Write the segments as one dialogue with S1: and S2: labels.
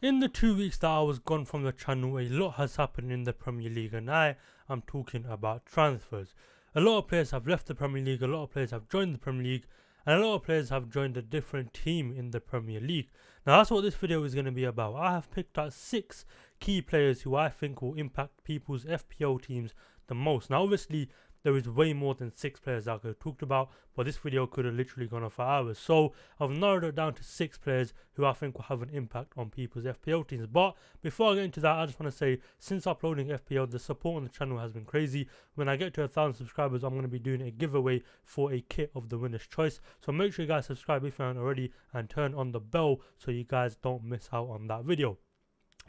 S1: In the 2 weeks that I was gone from the channel, a lot has happened in the Premier League, and I'm talking about transfers. A lot of players have left the Premier League, a lot of players have joined the Premier League, and a lot of players have joined a different team in the Premier League. Now, that's what this video is going to be about. I have picked out 6 key players who I think will impact people's FPL teams the most. Now, obviously, there is way more than 6 players that I could have talked about, but this video could have literally gone on for hours. So I've narrowed it down to 6 players who I think will have an impact on people's FPL teams. But before I get into that, I just want to say, since uploading FPL, the support on the channel has been crazy. When I get to 1,000 subscribers, I'm going to be doing a giveaway for a kit of the winner's choice. So make sure you guys subscribe if you haven't already, and turn on the bell so you guys don't miss out on that video.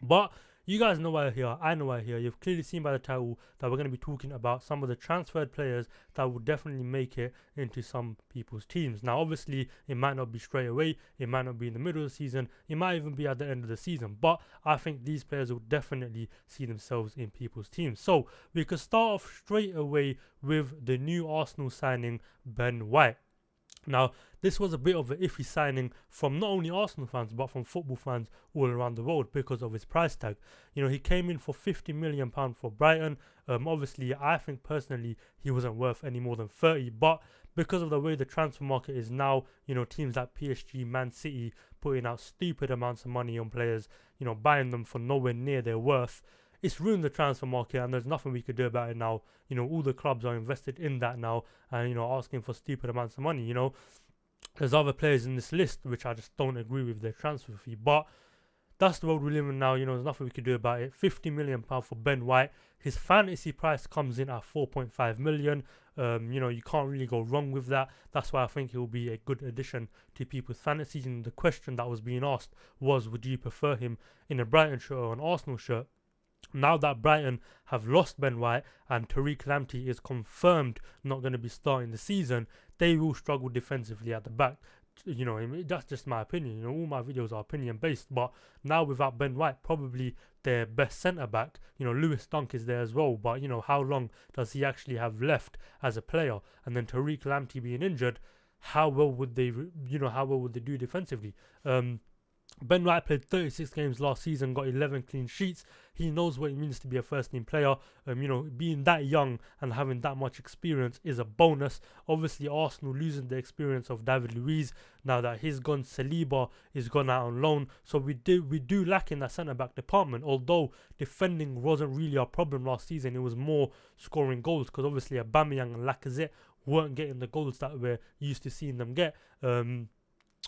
S1: But you guys know why I'm here, I know why I'm here. You've clearly seen by the title that we're going to be talking about some of the transferred players that will definitely make it into some people's teams. Now, obviously, it might not be straight away, it might not be in the middle of the season, it might even be at the end of the season, but I think these players will definitely see themselves in people's teams. So, we could start off straight away with the new Arsenal signing, Ben White. Now, this was a bit of an iffy signing from not only Arsenal fans but from football fans all around the world because of his price tag. You know, he came in for £50 million for Brighton. Obviously, I think personally he wasn't worth any more than 30, but because of the way the transfer market is now, you know, teams like PSG, Man City putting out stupid amounts of money on players, you know, buying them for nowhere near their worth, it's ruined the transfer market, and there's nothing we could do about it now. You know, all the clubs are invested in that now, and, you know, asking for stupid amounts of money. You know, there's other players in this list which I just don't agree with their transfer fee, but that's the world we live in now. You know, there's nothing we can do about it. £50 million for Ben White. His fantasy price comes in at 4.5 million. You know, you can't really go wrong with that. That's why I think he will be a good addition to people's fantasies. And the question that was being asked was, would you prefer him in a Brighton shirt or an Arsenal shirt? Now that Brighton have lost Ben White and Tariq Lamptey is confirmed not going to be starting the season, they will struggle defensively at the back. You know, I mean, that's just my opinion. You know, all my videos are opinion based, but now without Ben White, probably their best centre back, you know, Lewis Dunk is there as well, but you know, how long does he actually have left as a player? And then Tariq Lamptey being injured, how well would they, how well would they do defensively? Ben White played 36 games last season, got 11 clean sheets. He knows what it means to be a first-team player. You know, being that young and having that much experience is a bonus. Obviously, Arsenal losing the experience of David Luiz now that he's gone. Saliba is gone out on loan, so we do lack in that centre-back department. Although defending wasn't really our problem last season, it was more scoring goals because obviously Aubameyang and Lacazette weren't getting the goals that we're used to seeing them get.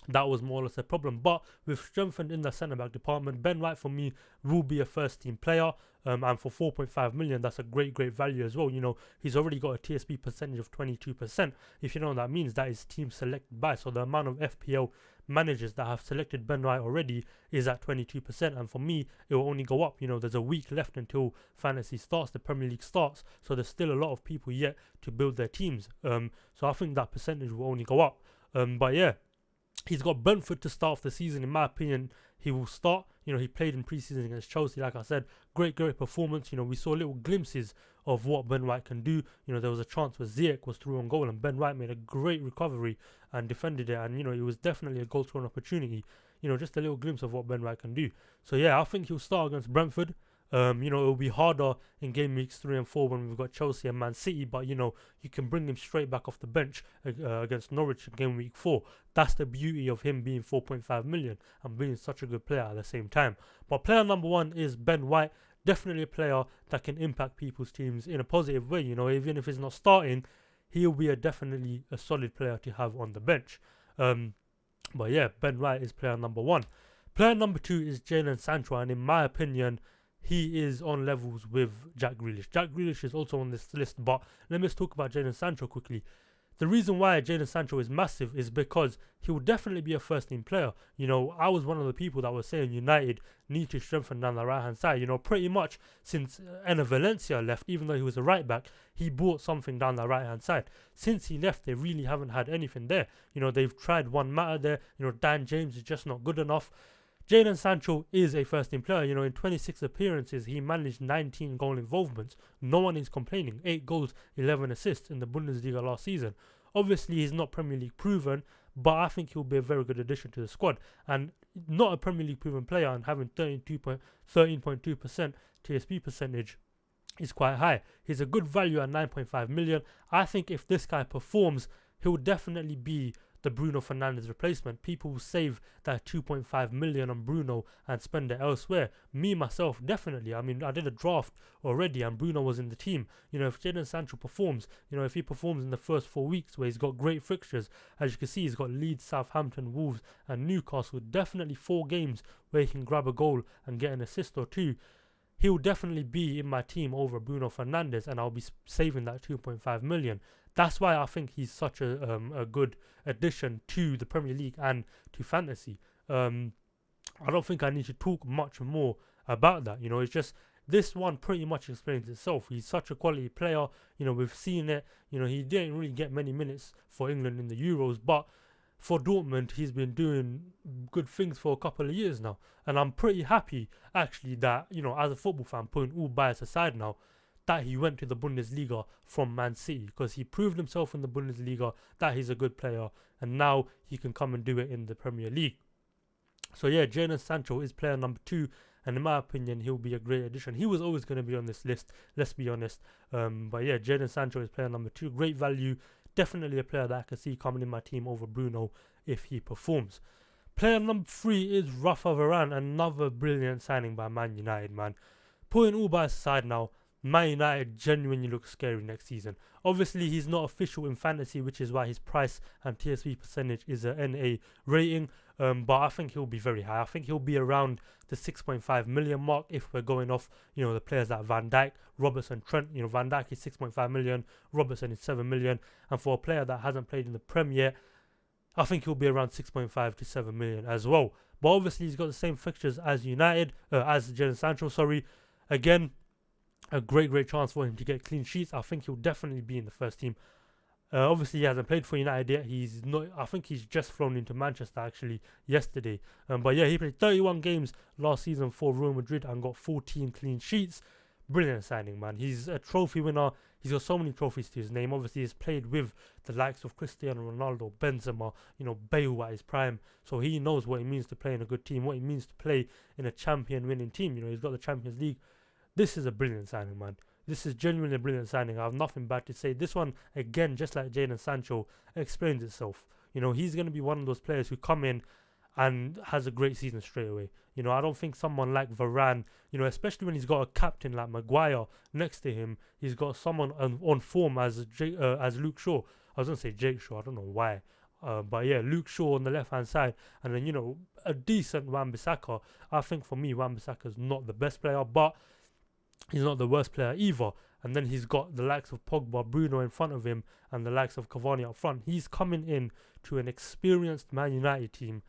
S1: That was more or less a problem. But we've strengthened in the centre-back department. Ben White, for me, will be a first-team player. And for 4.5 million, that's a great value as well. You know, he's already got a TSB percentage of 22%. If you know what that means, that is team selected by. So the amount of FPL managers that have selected Ben White already is at 22%. And for me, it will only go up. You know, there's a week left until fantasy starts, the Premier League starts. So there's still a lot of people yet to build their teams. So I think that percentage will only go up. But yeah. He's got Brentford to start off the season. In my opinion, he will start. You know, he played in pre-season against Chelsea, like I said. Great performance. You know, we saw little glimpses of what Ben White can do. You know, there was a chance where Ziyech was through on goal and Ben White made a great recovery and defended it. And, you know, it was definitely a goal-scoring opportunity. You know, just a little glimpse of what Ben White can do. So, yeah, I think he'll start against Brentford. You know, it'll be harder in game weeks 3 and 4 when we've got Chelsea and Man City, but you know, you can bring him straight back off the bench against Norwich in game week 4. That's the beauty of him being 4.5 million and being such a good player at the same time. But player number 1 is Ben White. Definitely a player that can impact people's teams in a positive way. You know, even if he's not starting, he'll be definitely a solid player to have on the bench. But yeah, Ben White is player number 1. Player number 2 is Jadon Sancho, and in my opinion, he is on levels with Jack Grealish. Jack Grealish is also on this list, but let me just talk about Jadon Sancho quickly. The reason why Jadon Sancho is massive is because he will definitely be a first-team player. You know, I was one of the people that was saying United need to strengthen down the right-hand side. You know, pretty much since Enner Valencia left, even though he was a right-back, he brought something down the right-hand side. Since he left, they really haven't had anything there. You know, they've tried one matter there. You know, Dan James is just not good enough. Jadon Sancho is a first-team player. You know, in 26 appearances, he managed 19 goal involvements. No one is complaining. 8 goals, 11 assists in the Bundesliga last season. Obviously, he's not Premier League proven, but I think he'll be a very good addition to the squad. And not a Premier League proven player and having 13.2% TSP percentage is quite high. He's a good value at 9.5 million. I think if this guy performs, he'll definitely be the Bruno Fernandes replacement. People will save that 2.5 million on Bruno and spend it elsewhere. Me, myself, definitely. I mean, I did a draft already and Bruno was in the team. You know, if Jadon Sancho performs, you know, if he performs in the first 4 weeks where he's got great fixtures, as you can see, he's got Leeds, Southampton, Wolves and Newcastle, definitely 4 games where he can grab a goal and get an assist or 2. He'll definitely be in my team over Bruno Fernandes, and I'll be saving that 2.5 million. That's why I think he's such a good addition to the Premier League and to fantasy. I don't think I need to talk much more about that. You know, it's just this one pretty much explains itself. He's such a quality player. You know, we've seen it. You know, he didn't really get many minutes for England in the Euros, but for Dortmund, he's been doing good things for a couple of years now. And I'm pretty happy, actually, that, you know, as a football fan, putting all bias aside now, that he went to the Bundesliga from Man City, because he proved himself in the Bundesliga that he's a good player, and now he can come and do it in the Premier League. So yeah, Jadon Sancho is player number 2, and in my opinion, he'll be a great addition. He was always going to be on this list, let's be honest. But yeah, Jadon Sancho is player number 2, great value. Definitely a player that I can see coming in my team over Bruno if he performs. Player number 3 is Raphael Varane, another brilliant signing by Man United, man. Putting all bias aside now, Man United genuinely looks scary next season. Obviously, he's not official in fantasy, which is why his price and TSV percentage is a NA rating. But I think he'll be very high. I think he'll be around the 6.5 million mark if we're going off, you know, the players like Van Dijk, Robertson, Trent. You know, Van Dijk is 6.5 million, Robertson is 7 million. And for a player that hasn't played in the Prem yet, I think he'll be around 6.5 to 7 million as well. But obviously, he's got the same fixtures as United, as Jadon Sancho, sorry. Again, a great chance for him to get clean sheets. I think he'll definitely be in the first team. Obviously, he hasn't played for United yet. He's not. I think he's just flown into Manchester actually yesterday. But yeah, he played 31 games last season for Real Madrid and got 14 clean sheets. Brilliant signing, man. He's a trophy winner. He's got so many trophies to his name. Obviously, he's played with the likes of Cristiano Ronaldo, Benzema, you know, Bale at his prime. So he knows what it means to play in a good team, what it means to play in a champion-winning team. You know, he's got the Champions League. This is a brilliant signing, man. This is genuinely a brilliant signing. I have nothing bad to say. This one, again, just like Jadon Sancho, explains itself. You know, he's going to be one of those players who come in and has a great season straight away. You know, I don't think someone like Varane, you know, especially when he's got a captain like Maguire next to him, he's got someone on form as Luke Shaw. I was going to say Jake Shaw, I don't know why. But yeah, Luke Shaw on the left-hand side. And then, you know, a decent Wan-Bissaka. I think for me, Wan-Bissaka's not the best player, but he's not the worst player either. And then he's got the likes of Pogba, Bruno in front of him, and the likes of Cavani up front. He's coming in to an experienced Man United team,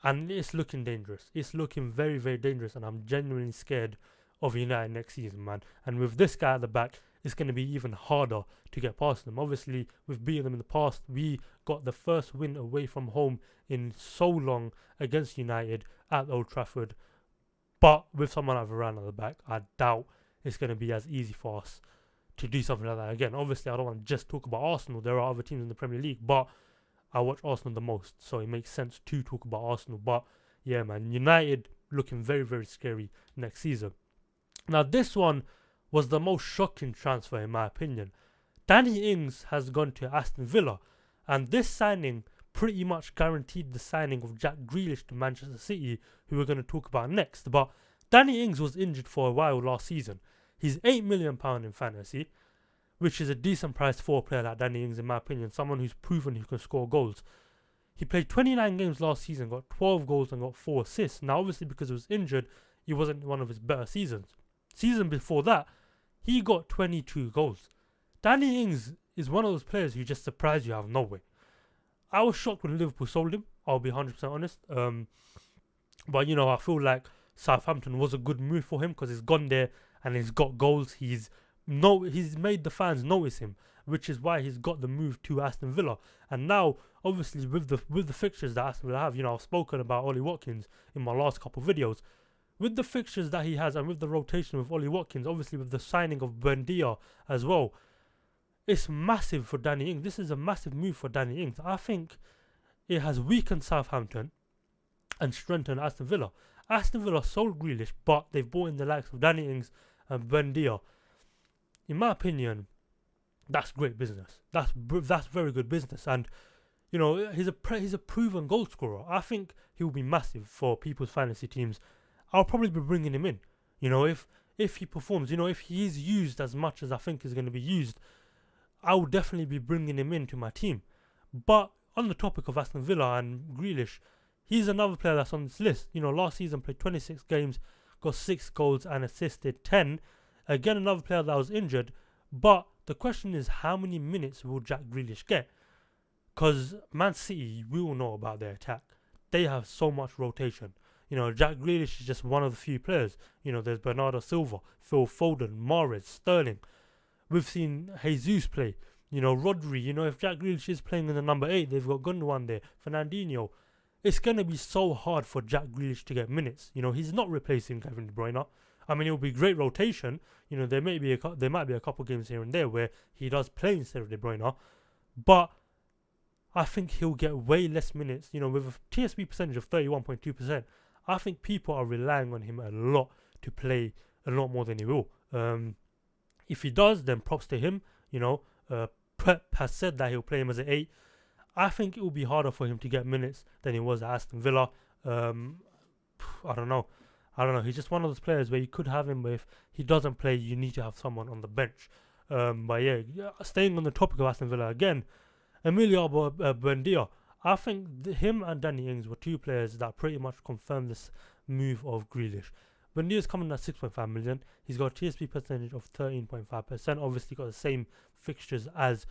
S1: and it's looking dangerous. It's looking very dangerous, and I'm genuinely scared of United next season, man. And with this guy at the back, it's going to be even harder to get past them. Obviously, we've beaten them in the past. We got the first win away from home in so long against United at Old Trafford. But with someone like Varane at the back, I doubt it's going to be as easy for us to do something like that. Again, obviously, I don't want to just talk about Arsenal. There are other teams in the Premier League, but I watch Arsenal the most, so it makes sense to talk about Arsenal. But yeah, man, United looking very scary next season. Now, this one was the most shocking transfer, in my opinion. Danny Ings has gone to Aston Villa, and this signing pretty much guaranteed the signing of Jack Grealish to Manchester City, who we're going to talk about next. But Danny Ings was injured for a while last season. He's £8 million in fantasy, which is a decent price for a player like Danny Ings, in my opinion, someone who's proven he can score goals. He played 29 games last season, got 12 goals and got 4 assists. Now, obviously, because he was injured, it wasn't one of his better seasons. Season before that, he got 22 goals. Danny Ings is one of those players who just surprised you out of nowhere. I was shocked when Liverpool sold him, I'll be 100% honest. But, you know, I feel like Southampton was a good move for him because he's gone there and he's got goals. He's made the fans notice him, which is why he's got the move to Aston Villa. And now, obviously, with the fixtures that Aston Villa have, you know, I've spoken about Ollie Watkins in my last couple of videos. With the fixtures that he has and with the rotation with Ollie Watkins, obviously with the signing of Buendia as well, it's massive for Danny Ings. This is a massive move for Danny Ings. I think it has weakened Southampton. and strengthen Aston Villa. Aston Villa sold Grealish, but they've bought in the likes of Danny Ings and Buendia. In my opinion, that's great business. That's very good business, and you know he's a proven goal scorer. I think he will be massive for people's fantasy teams. I'll probably be bringing him in. You know, if he performs, you know, if he is used as much as I think is going to be used, I will definitely be bringing him into my team. But on the topic of Aston Villa and Grealish, he's another player that's on this list. You know, last season played 26 games, got 6 goals and assisted 10. Again, another player that was injured. But the question is, how many minutes will Jack Grealish get? Because Man City, we all know about their attack. They have so much rotation. You know, Jack Grealish is just one of the few players. You know, there's Bernardo Silva, Phil Foden, Mahrez, Sterling. We've seen Jesus play. You know, Rodri. You know, if Jack Grealish is playing in the number 8, they've got Gundogan there, Fernandinho. It's going to be so hard for Jack Grealish to get minutes. You know, he's not replacing Kevin De Bruyne. I mean, it will be great rotation. You know, there might be a couple games here and there where he does play instead of De Bruyne. But I think he'll get way less minutes. You know, with a TSB percentage of 31.2%, I think people are relying on him a lot to play a lot more than he will. If he does, then props to him. You know, Pep has said that he'll play him as an 8. I think it will be harder for him to get minutes than it was at Aston Villa. I don't know. He's just one of those players where you could have him, but if he doesn't play, you need to have someone on the bench. But yeah, staying on the topic of Aston Villa again, Emiliano Buendia. I think him and Danny Ings were 2 players that pretty much confirmed this move of Grealish. Buendia's coming at 6.5 million. He's got a TSP percentage of 13.5%. Obviously got the same fixtures as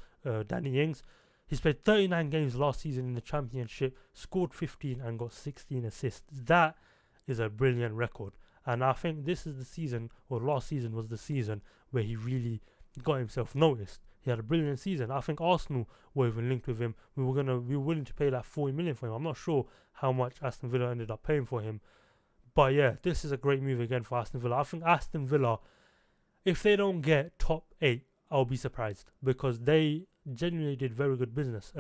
S1: Danny Ings. He's played 39 games last season in the Championship, scored 15 and got 16 assists. That is a brilliant record. And I think this is the season, or last season was the season, where he really got himself noticed. He had a brilliant season. I think Arsenal were even linked with him. We were willing to pay like 40 million for him. I'm not sure how much Aston Villa ended up paying for him. But yeah, this is a great move again for Aston Villa. I think Aston Villa, if they don't get top 8, I'll be surprised, because they genuinely did very good business.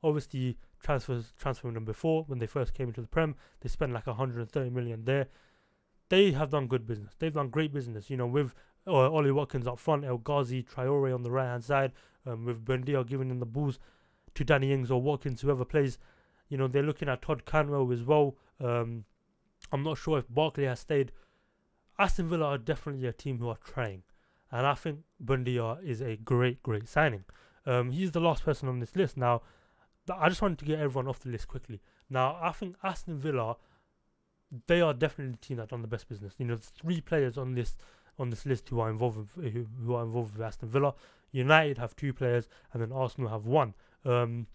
S1: Obviously, transferring them before, when they first came into the Prem, they spent like 130 million there. They have done good business. They've done great business, you know, with Ollie Watkins up front, El Ghazi, Traore on the right hand side, with Buendia giving them the balls to Danny Ings or Watkins, whoever plays. You know, they're looking at Todd Canwell as well. I'm not sure if Barkley has stayed. Aston Villa are definitely a team who are trying, and I think Buendia is a great signing. He's the last person on this list. Now, I just wanted to get everyone off the list quickly. Now, I think Aston Villa, they are definitely the team that's done the best business. You know, there's 3 players on this list who are involved with Aston Villa. United have 2 players, and then Arsenal have 1.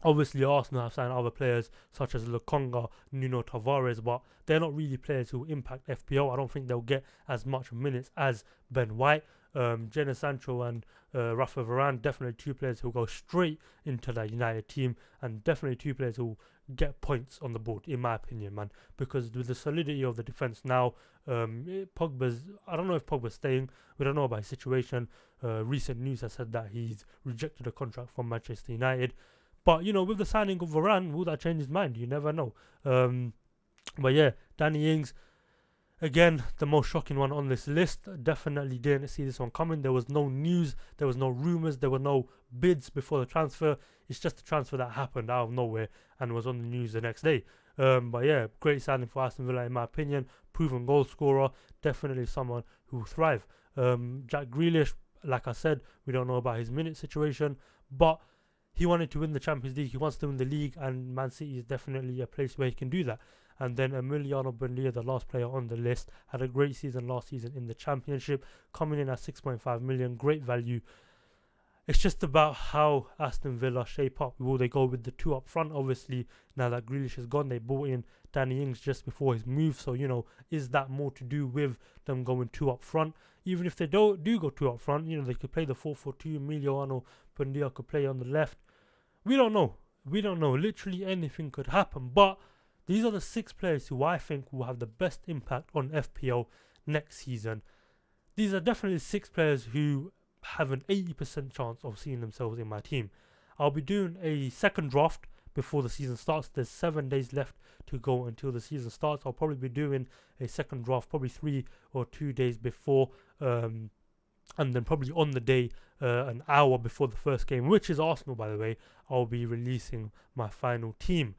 S1: Obviously, Arsenal have signed other players such as Lokonga, Nuno Tavares, but they're not really players who impact FPL. I don't think they'll get as much minutes as Ben White. Jadon Sancho and Raphael Varane, definitely 2 players who go straight into the United team, and definitely 2 players who get points on the board, in my opinion, man. Because with the solidity of the defense now, I don't know if Pogba's staying. We don't know about his situation. Recent news has said that he's rejected a contract from Manchester United. But, you know, with the signing of Varane, will that change his mind? You never know. But yeah, Danny Ings, again, the most shocking one on this list. Definitely didn't see this one coming. There was no news, there was no rumours, there were no bids before the transfer. It's just a transfer that happened out of nowhere and was on the news the next day. But yeah, great signing for Aston Villa in my opinion. Proven goal scorer, definitely someone who will thrive. Jack Grealish, like I said, we don't know about his minute situation, but he wanted to win the Champions League, he wants to win the league, and Man City is definitely a place where he can do that. And then Emiliano Buendia, the last player on the list, had a great season last season in the Championship, coming in at 6.5 million, great value. It's just about how Aston Villa shape up. Will they go with the 2 up front? Obviously, now that Grealish is gone, they brought in Danny Ings just before his move. So, you know, is that more to do with them going 2 up front? Even if they do go 2 up front, you know, they could play the 4-4-2. Emiliano Buendia could play on the left. We don't know. Literally anything could happen. But these are the 6 players who I think will have the best impact on FPL next season. These are definitely 6 players who have an 80% chance of seeing themselves in my team. I'll be doing a second draft before the season starts. There's 7 days left to go until the season starts. I'll probably be doing a second draft probably 3 or 2 days before, and then probably on the day, an hour before the first game, which is Arsenal, by the way, I'll be releasing my final team.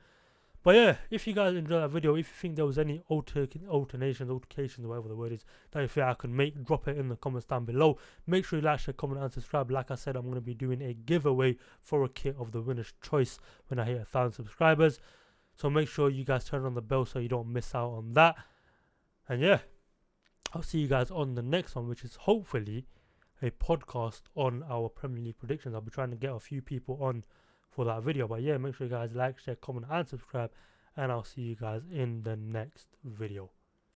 S1: But yeah, if you guys enjoyed that video, if you think there was any altercations, whatever the word is, that you feel I can make, drop it in the comments down below. Make sure you like, share, comment, and subscribe. Like I said, I'm going to be doing a giveaway for a kit of the winner's choice when I hit 1,000 subscribers. So make sure you guys turn on the bell so you don't miss out on that. And yeah, I'll see you guys on the next one, which is hopefully a podcast on our Premier League predictions. I'll be trying to get a few people on for that video. But yeah, make sure you guys like, share, comment, and subscribe. And I'll see you guys in the next video.